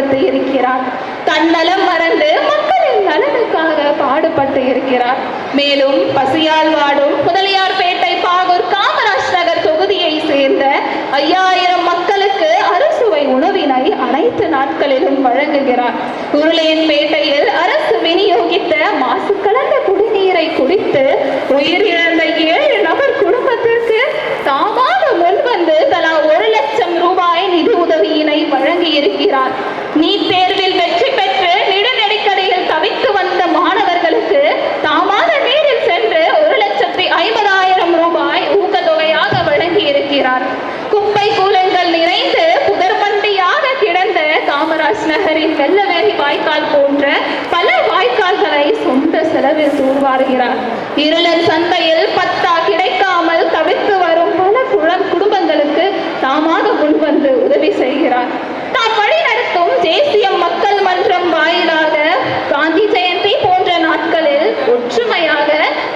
மகிழ்ச்சிப்படுத்தி இருக்கிறார். தன்னலம் மறந்து மக்களின் நலனுக்காக பாடுபட்டு இருக்கிறார். மேலும் பசியால் வாடும் முதலியார்பேட்டை பாகூர் காமராஜ் நகர் தொகுதியை சேர்ந்த 5000 மக்களுக்கு அறுசுவை உணவினை அனைத்து நாட்களிலும் வழங்குகிறார். உருளையன்பேட்டையில் அரசு விநியோகித்த மாசு கலந்த குடிநீரை குடித்து உயிரிழந்த 7 நபர் குடும்பத்திற்கு தாமாக முன்வந்து தலா 1 லட்சம் ரூபாய் நிதி உதவியினை வழங்கி இருக்கிறார். நீட் தேர்வில் வெற்றி பெற்று நெடுநெடுக்கடியில் தவித்து வந்த மாணவர்களுக்கு தாமாக நேரில் சென்று 1,50,000 ரூபாய் ஊக்கத்தொகையாக வழங்கி இருக்கிறார். குப்பை கூலங்கள் நிறைந்து புதர்மண்டியாக கிடந்த காமராஜ் நகரின் வெள்ளவேரி வாய்க்கால் போன்ற பல வாய்க்கால்களை சொந்த செலவில் தூர்வாருகிறார். இருளர் சந்தையில் பத்தா கிடைக்காமல் தவித்து வரும் பல குடும்பங்களுக்கு தாமாக முன்வந்து உதவி செய்கிறார். தாம் வழிநடத்தும் தேசிய மக்கள் மன்றம் வாயிலாக காந்தி ஜெயந்தி போன்ற நாட்களில் ஒற்றுமையாக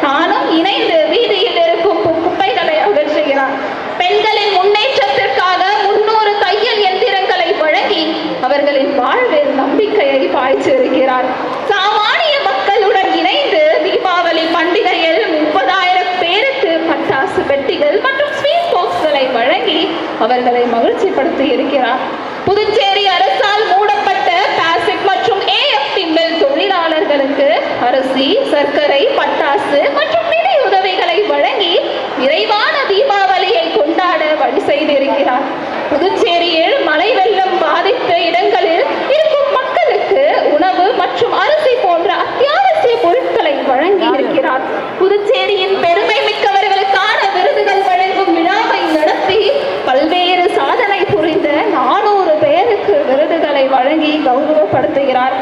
தானும் இணைந்து வீதியில் இருக்கும் குப்பைகளை அகற்றுகிறார். பெண்களின் முன்னேற்றத்திற்காக 300 தையல் எந்திரங்களை வழங்கி அவர்களின் வாழ்வில் நம்பிக்கையை பாய்ச்சிருக்கிறார். சாமானிய மக்களுடன் இணைந்து தீபாவளி பண்டிகையில் 30,000 பேருக்கு பட்டாசு பெட்டிகள் மற்றும் ஸ்வீட் பாக்ஸ்களை வழங்கி அவர்களை மகிழ்ச்சிப்படுத்தி இருக்கிறார். புதுச்சேரி அரசால் மூடப்பட்ட பாசிக் மற்றும் AFT மில் தொழிலாளர்களுக்கு அரிசி, சர்க்கரை, பட்டாசு மற்றும் நிதி உதவிகளை வழங்கி விரைவான தீபாவளியை கொண்டாட வழி செய்திருக்கிறார். புதுச்சேரியில் மழை வெள்ளம் பாதித்த இடங்களில் இருக்கும் மக்களுக்கு உணவு மற்றும் அரிசி போன்ற அத்தியாவசிய பொருட்களை வழங்கி இருக்கிறார். புதுச்சேரியின் பெருமை மிக்கவர்களுக்கான விருதுகள் வழங்கும் விழாவை நடத்தி பல்வேறு சாதனை புரிந்த 400 பேருக்கு விருதுகளை வழங்கி கௌரவப்படுத்துகிறார்.